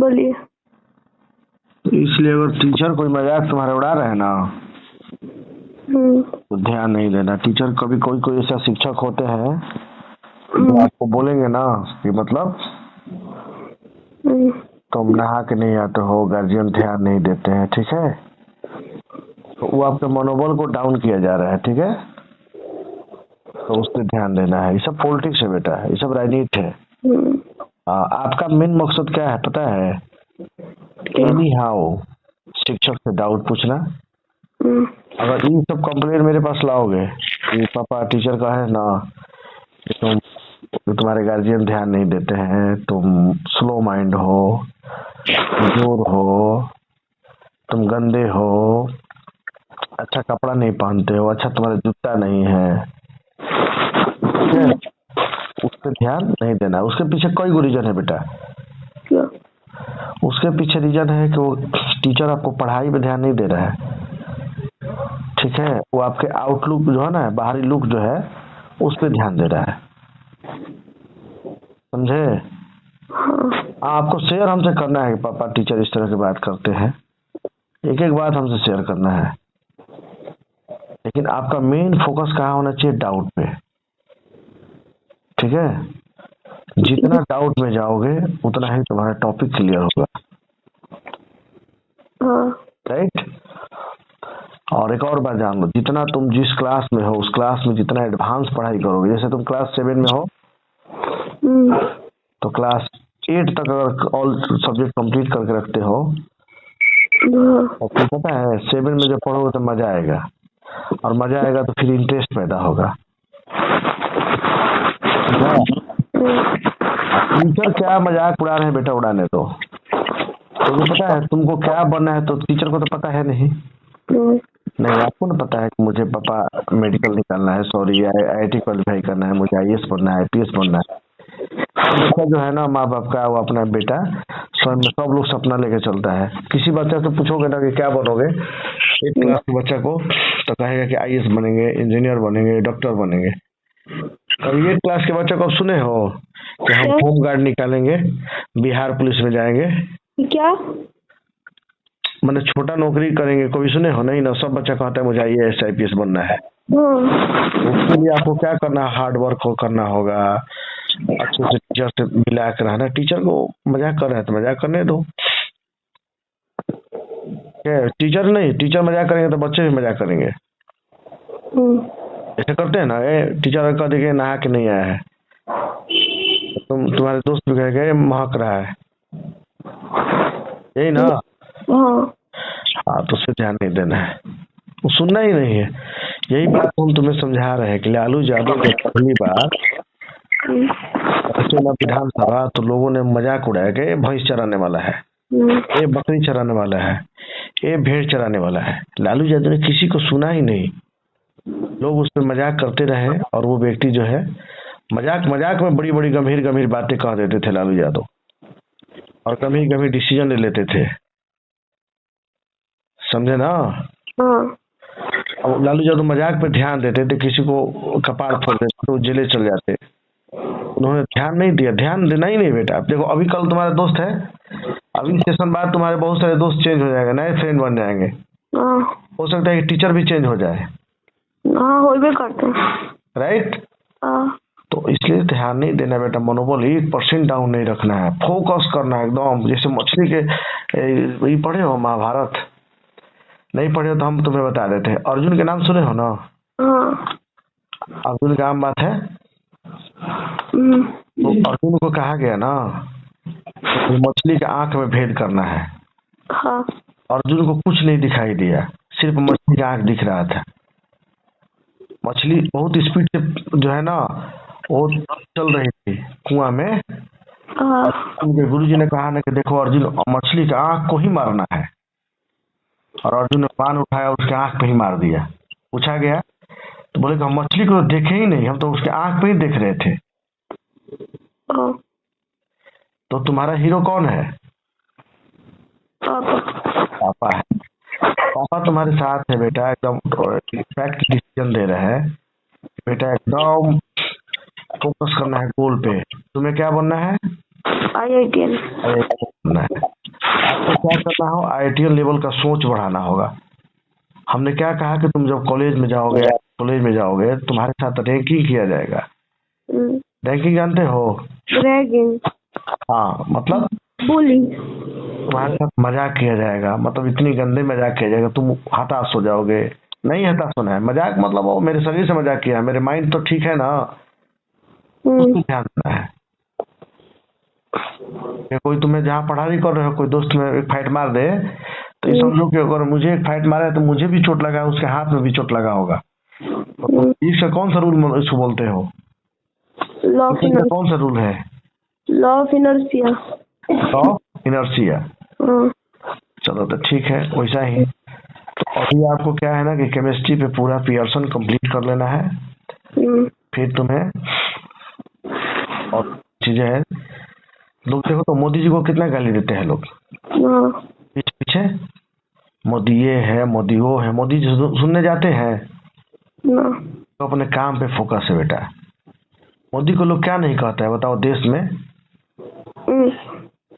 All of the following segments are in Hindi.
बोलिए। तो इसलिए अगर टीचर कोई मजाक तुम्हारे उड़ा रहे हैं ना तो ध्यान नहीं देना। टीचर कभी कोई कोई ऐसा शिक्षक होते हैं जो आपको बोलेंगे ना कि मतलब तुम नहा के नहीं आते हो, गार्जियन ध्यान नहीं देते हैं, ठीक है, तो वो आपके मनोबल को डाउन किया जा रहा है, ठीक है, तो उस पर ध्यान देना है। ये सब पॉलिटिक्स है बेटा, ये सब राजनीति है। आपका मेन मकसद क्या है पता है? एनी हाउ शिक्षक से डाउट पूछना। अगर ये सब कंप्लेंट मेरे पास लाओगे कि पापा टीचर का है ना कि तुम्हारे गार्जियन ध्यान नहीं देते हैं, तुम स्लो माइंड हो, कमजोर हो, तुम गंदे हो, अच्छा कपड़ा नहीं पहनते हो, अच्छा तुम्हारा जूता नहीं है, उस पर ध्यान नहीं देना। उसके पीछे कोई रीजन है बेटा। क्या? उसके पीछे रीजन है कि वो टीचर आपको पढ़ाई पे ध्यान नहीं दे रहा है, ठीक है, वो आपके आउटलुक जो है ना, बाहरी लुक जो है, उस पर ध्यान दे रहा है, समझे? आपको शेयर हमसे करना है कि पापा टीचर इस तरह की बात करते हैं, एक एक बात हमसे शेयर करना है, लेकिन आपका मेन फोकस कहाँ होना चाहिए? डाउट पे, ठीक है। जितना डाउट में जाओगे उतना ही तुम्हारा टॉपिक क्लियर होगा, राइट? और एक और बात जान लो, जितना तुम जिस क्लास में हो उस क्लास में जितना एडवांस पढ़ाई करोगे, जैसे तुम क्लास 7 में हो तो क्लास 8 तक अगर ऑल सब्जेक्ट कंप्लीट करके रखते हो तो फिर पता है 7 में जब पढ़ोगे तो मजा आएगा, और मजा आएगा तो फिर इंटरेस्ट पैदा होगा। टीचर क्या मजाक उड़ा रहे हैं बेटा, उड़ाने दो। तो पता है तुमको क्या बनना है, तो टीचर को तो पता है नहीं। नहीं, आपको ना पता है कि मुझे पापा मेडिकल निकालना है, सॉरी IIT क्वालिफाई करना है, मुझे IAS बनना है, IPS बनना है। बच्चा जो है ना, माँ बाप का, वो अपना बेटा स्वयं, सब लोग सपना लेके चलता है। किसी बच्चे से पूछोगे ना कि क्या बनोगे, एक क्लास के बच्चा को, तो कहेगा कि IAS बनेंगे, इंजीनियर बनेंगे, डॉक्टर बनेंगे। अब ये क्लास के बच्चे को आप सुने हो कि हम होम गार्ड निकालेंगे, बिहार पुलिस में जाएंगे, क्या मतलब छोटा नौकरी करेंगे, कभी सुने हो? नहीं ना, सब बच्चा कहता है मुझे IAS IPS बनना है। उसके लिए आपको क्या करना है? हार्ड वर्क करना होगा, अच्छे से टीचर से मिला कर रहना। टीचर को मजाक कर रहे हैं तो मजाक करने दो, टीचर नहीं, टीचर मजाक करेंगे तो बच्चे भी मजाक करेंगे। ऐसे करते हैं ना, टीचर कह देंगे नहा के नहीं आया है, तुम्हारे दोस्त भी कहेंगे महक रहा है, यही ना? हाँ, तो उससे ध्यान नहीं देना है, वो सुनना ही नहीं है। यही बात हम तुम्हें समझा रहे हैं कि लालू यादव जब पहली बार विधानसभा, तो लोगों ने मजाक उड़ाया कि भैंस चराने वाला है, ये बकरी चराने वाला है, ये भेड़ चराने वाला है। लालू यादव ने किसी को सुना ही नहीं, लोग उस पर मजाक करते रहे, और वो व्यक्ति जो है मजाक मजाक में बड़ी बड़ी गंभीर गंभीर बातें कह देते थे लालू यादव, और गंभीर गंभीर डिसीजन ले लेते थे, समझे ना? अब लालू यादव मजाक पे ध्यान देते थे, किसी को कपार फोड़ देते तो जेले चल जाते। उन्होंने ध्यान नहीं दिया, ध्यान देना ही नहीं बेटा। अब देखो, अभी कल तुम्हारा दोस्त है, अभी सेशन बाद तुम्हारे बहुत सारे दोस्त चेंज हो जाएंगे, नए फ्रेंड बन जाएंगे, हो सकता है कि टीचर भी चेंज हो जाए, हो भी करते हैं, राइट? तो इसलिए ध्यान नहीं देना बेटा, मनोबल 1% डाउन नहीं रखना है, फोकस करना है एकदम। जैसे मछली के, ये पढ़े हो महाभारत? नहीं पढ़े हो तो हम तुम्हें बता देते हैं। अर्जुन के नाम सुने हो ना? अर्जुन का आम बात है, तो अर्जुन को कहा गया ना तो मछली के आंख में भेद करना है। अर्जुन को कुछ नहीं दिखाई दिया, सिर्फ मछली का आंख दिख रहा था। मछली बहुत स्पीड से जो है ना, वो चल रही थी कुआं में। उनके गुरुजी ने कहा ना कि देखो अर्जुन, मछली का आंख को ही मारना है, और अर्जुन ने बाण उठाया, उसके आंख पे ही मार दिया। पूछा गया तो बोले कि हम मछली को देखे ही नहीं, हम तो उसके आंख पे ही देख रहे थे। तो तुम्हारा हीरो कौन है? पापा है। पापा तुम्हारे साथ है बेटा, एकदम फैक्ट डिसीजन दे रहे हैं बेटा, एकदम फोकस करना है गोल पे। तुम्हें क्या बनना है? IITian बनना है। क्या करना हो, IITian लेवल का सोच बढ़ाना होगा। हमने क्या कहा कि तुम जब कॉलेज में जाओगे तुम्हारे साथ रैंकिंग किया जाएगा। रैंकिंग जानते हो? रैगिंग। हाँ, मतलब बुलिंग। तुम्हारे साथ मजाक किया जाएगा, मतलब इतनी गंदे मजाक किया जाएगा तुम हताश हो जाओगे। नहीं हताश होना है, मजाक मतलब वो मेरे शरीर से मजाक किया है, मेरे माइंड तो ठीक है ना, उसको ध्यान देना है। कि कोई तुम्हें जहाँ पढ़ाई कर रहे हो, कोई दोस्त में एक फाइट मार दे तो ये समझो कि अगर मुझे एक फाइट मारा है तो मुझे भी चोट लगा है, उसके हाथ में भी चोट लगा होगा। तो तुम इसका कौन सा रूल इसको बोलते हो? लॉ ऑफ इसका कौन सा रूल है? Law of inertia. Law of inertia. चलो तो ठीक है, वैसा ही। तो अभी आपको क्या है ना कि केमिस्ट्री पे पूरा पियर्सन कंप्लीट कर लेना है। फिर तुम्हें और चीजें हैं, लोग देखो तो मोदी जी को कितना गाली देते हैं लोग पीछे पीछे, मोदी ये है, मोदी वो है। मोदी जी सुनने जाते हैं तो अपने काम पे फोकस है बेटा। मोदी को लोग क्या नहीं कहता है बताओ, देश में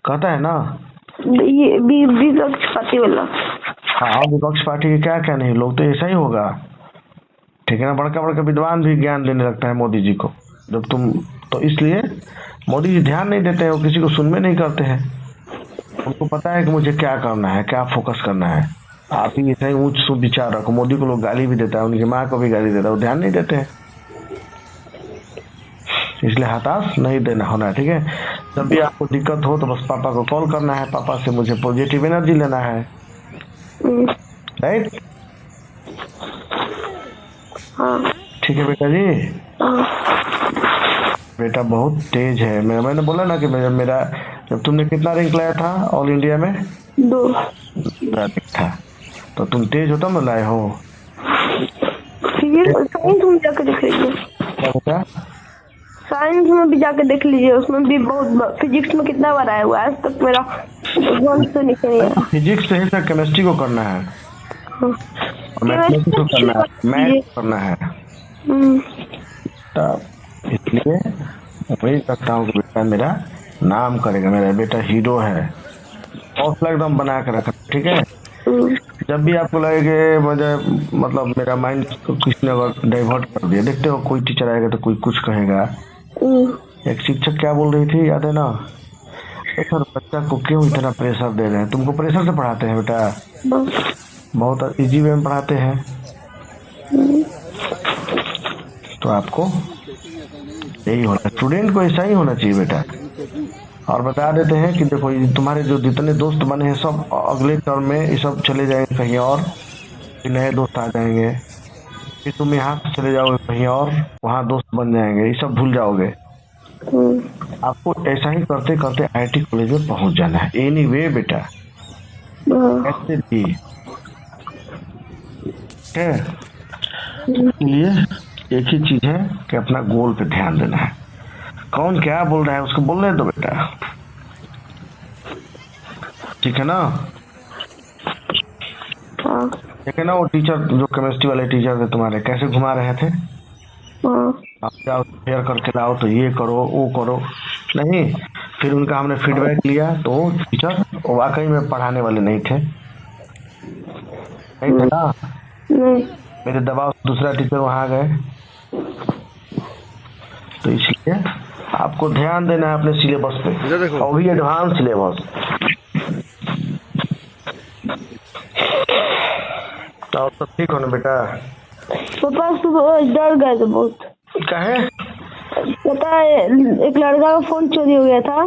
कहता है ना, ये विपक्ष पार्टी वाला। हाँ, विपक्ष पार्टी के क्या क्या नहीं, लोग तो ऐसा ही होगा, ठीक है ना। बड़का बड़का विद्वान भी ज्ञान देने लगता है मोदी जी को जब तुम, तो इसलिए मोदी जी ध्यान नहीं देते हैं, वो किसी को सुनने नहीं करते हैं। उनको पता है कि मुझे क्या करना है, क्या फोकस करना है। आप ही ऐसा ही ऊंच सो विचार रखो। मोदी को लोग गाली भी देता है, उनकी माँ को भी गाली देता है, वो ध्यान नहीं देते हैं। इसलिए हताश नहीं देना होना है, ठीक है। जब भी आपको दिक्कत हो तो बस पापा को कॉल करना है, पापा से मुझे पॉजिटिव एनर्जी लेना है, राइट? ठीक है बेटा जी। बेटा बहुत तेज है। मैंने बोला ना कि मेरा जब तुमने कितना रैंक लाया था ऑल इंडिया में? 2 था। तो तुम तेज हो तब लाए हो। साइंस में जाकर देख लीजिए। क्या बेटा? साइंस में भी जाकर देख लीजिए, उसमें भी बहुत। फिजिक्स में कितना बार आया हुआ है, आज तक मेरा एग्जाम से नहीं आया। फिजिक्स से ही सर केमिस्ट्री को करना है, मैथमेटिक्स को करना है, मैथ करना है। तो इसलिए वही करता हूँ कि बेटा मेरा नाम करेगा, मेरा बेटा हीरो है। हौसला एकदम बना के रखना, ठीक है। जब भी आपको लगे कि मुझे मतलब मेरा माइंड किसी ने अगर डाइवर्ट कर दिया, देखते हो कोई टीचर आएगा तो कोई कुछ कहेगा। एक शिक्षक क्या बोल रही थी याद है ना, सर बच्चा को क्यों इतना प्रेशर दे रहे हैं? तुमको प्रेशर से पढ़ाते हैं बेटा, बहुत इजी वे में पढ़ाते हैं। तो आपको यही होना, स्टूडेंट को ऐसा ही होना चाहिए बेटा। और बता देते हैं कि देखो तुम्हारे जो जितने दोस्त बने हैं सब अगले टर्म में ये सब चले जाएंगे कहीं और, फिर नए दोस्त आ जाएंगे, फिर तुम यहाँ से चले जाओगे कहीं और, वहाँ दोस्त बन जाएंगे, ये सब भूल जाओगे। आपको ऐसा ही करते करते IIT कॉलेज में पहुंच जाना है एनीवे बेटा, ऐसे भी है। इसलिए एक ही चीज है कि अपना गोल पे ध्यान देना है। कौन क्या बोल रहा है उसको बोलने दो बेटा, ठीक है ना। ठीक है ना। वो टीचर जो केमिस्ट्री वाले टीचर थे तुम्हारे, कैसे घुमा रहे थे, आप जाओ फेयर करके लाओ, तो ये करो वो करो, नहीं। फिर उनका हमने फीडबैक लिया तो टीचर वाकई में पढ़ाने वाले नहीं थे, नहीं थे ना। मेरे दबाव से दूसरा टीचर वहां गए। तो इसलिए आपको ध्यान देना है अपने सिलेबस पे, और भी एडवांस सिलेबस। तो सब ठीक हो ना बेटा? पापा सुबह डर गए थे बहुत। काहे? पता है एक लड़का का फोन चोरी हो गया था।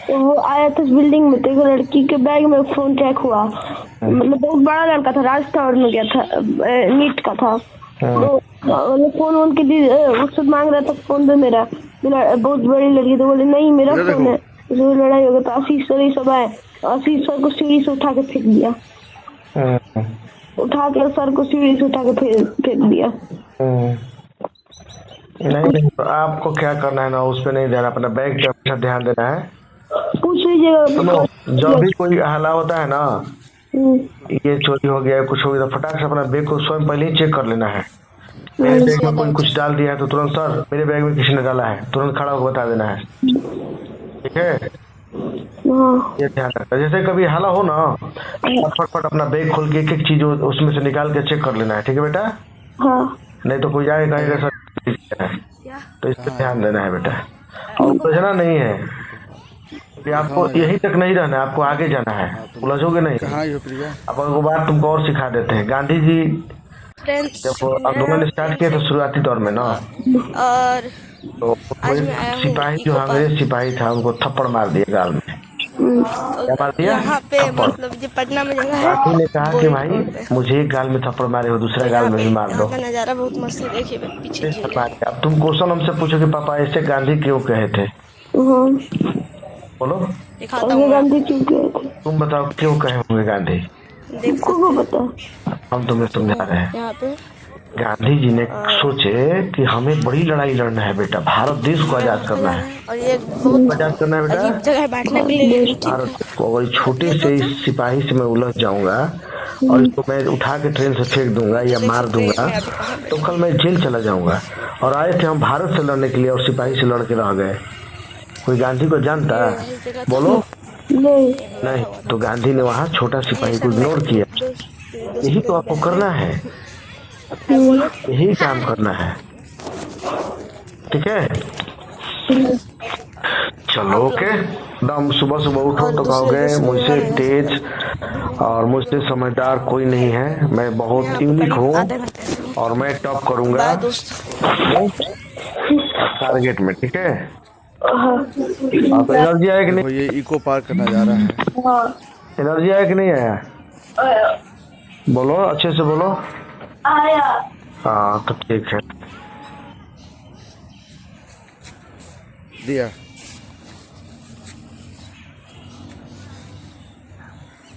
तो वो आया था बिल्डिंग में, तो एक लड़की के बैग में फोन चेक हुआ। मतलब बहुत बड़ा लड़का था, राजस्थान में गया था, नीट का था। तो फोन उनके उससे मांग रहा था, फोन दे मेरा। बहुत बड़ी लड़की तो बोले नहीं मेरा फोन है। तो लड़ाई हो गया, तो आशीष सर सब आए, आशीष सर को सीढ़ी से उठा के फेंक दिया, उठा के सर को सीढ़ी से उठा के फेंक दिया। नहीं, तो आपको क्या करना है ना, उस पर नहीं ध्यान, अपना बैग पे हमेशा ध्यान देना है। पूछ लीजिएगा जब भी कोई हला होता है ना, ये चोरी हो गया कुछ हो गया, तो फटाक से अपना बैग को स्वयं पहले ही चेक कर लेना है। मेरे बैग में कोई कुछ डाल दिया है तो तुरंत, सर मेरे बैग में किसी ने डाला है, तुरंत खड़ा होकर बता देना है, ठीक है। हाँ। ये ध्यान रखना, जैसे कभी हाला हो ना, फटफट अपना बैग खोल के एक एक चीज उसमें से निकाल के चेक कर लेना है, ठीक है बेटा? हाँ। नहीं तो कोई आए कहेगा सर है, तो इस पर ध्यान देना है बेटा। और उलझना नहीं है कि आपको यहीं तक नहीं रहना है, आपको आगे जाना है, उलझोगे नहीं। अपन को बात तुमको और सिखा देते हैं। गांधी जी जब आंदोलन स्टार्ट किया तो शुरुआती दौर में ना, और तो सिपाही जो अंग्रेज सिपाही था उनको थप्पड़ मार दिया गाल में। क्या मार दिया? यहाँ पे थप्पड़। मतलब जो पटना में जगह है, गांधी ने कहा कि भाई मुझे एक गाल में थप्पड़ मारे हो, दूसरा गाल में भी मार दो। यहाँ का नजारा बहुत मस्त है, देखिए पीछे झील है। अब तुम क्वेश्चन हमसे पूछो कि पापा ऐसे गांधी क्यों कहे थे, बोलो। दिखाता हूँ गांधी क्यों गए थे? तुम बताओ क्यों कहे होंगे गांधी? देखो बता। हम तुम्हें समझा रहे हैं। यहाँ पे गांधी जी ने सोचे कि हमें बड़ी लड़ाई लड़ना है बेटा, भारत देश को आजाद करना है। और ये बहुत आजाद करना है बेटा, अजीब जगह है बैठने के लिए। भारत को। अगर छोटे से इस सिपाही से मैं उलझ जाऊंगा और इसको मैं उठा के ट्रेन से फेंक दूंगा या मार दूंगा तो कल मैं जेल चला जाऊंगा। और आए थे हम भारत से लड़ने के लिए और सिपाही से लड़ के रह गए। कोई गांधी को जानता? बोलो। नहीं। तो गांधी ने वहाँ छोटा सिपाही को इग्नोर किया। यही तो आपको करना है, यही काम करना है, ठीक है? चलो ओके। दम सुबह सुबह उठो तो कहोगे मुझसे तेज और मुझसे समझदार कोई नहीं है, मैं बहुत यूनिक हूँ और मैं टॉप करूंगा टारगेट में, ठीक है? आप एनर्जी आया कि नहीं? ये इको पार्क करना जा रहा है। एनर्जी आया कि नहीं आया? बोलो, अच्छे से बोलो। आया। हाँ तो ठीक है। दिया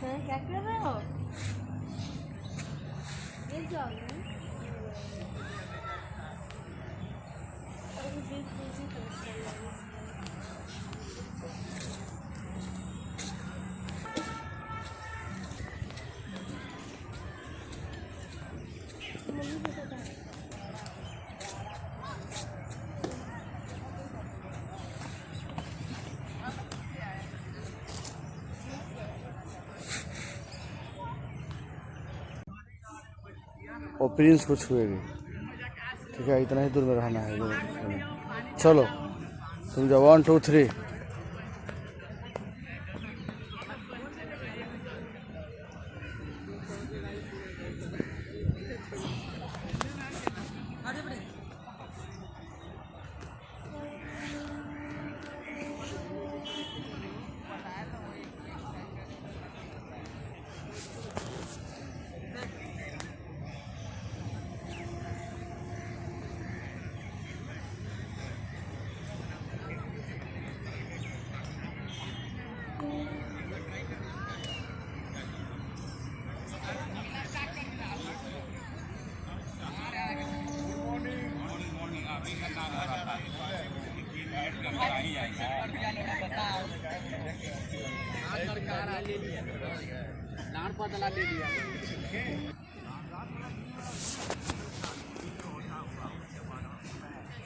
क्या कर रहे हो? और प्रिंस को छुएगी, ठीक है? इतना ही दूर में रहना है। चलो तुम जाओ, 1 2 3।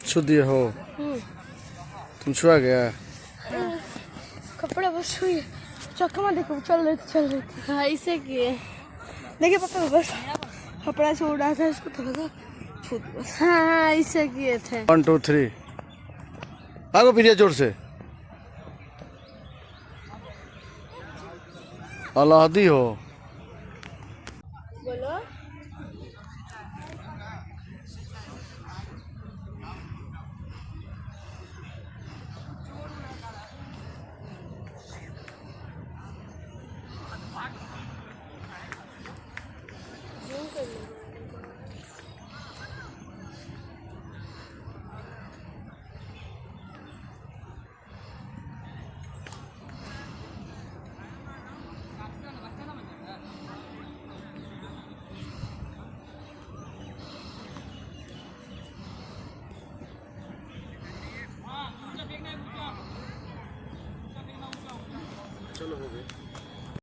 छू दिए हो तुम? छुआ गया कपड़ा बस हुई, चक्का में देखो चल रही थी। हाँ इसे किए, देखिए पापा बस कपड़ा से उड़ा था इसको थोड़ा सा छूट बस। हाँ इसे किए थे। 1 2 3 भागो फिर जोर से। अलादी हो।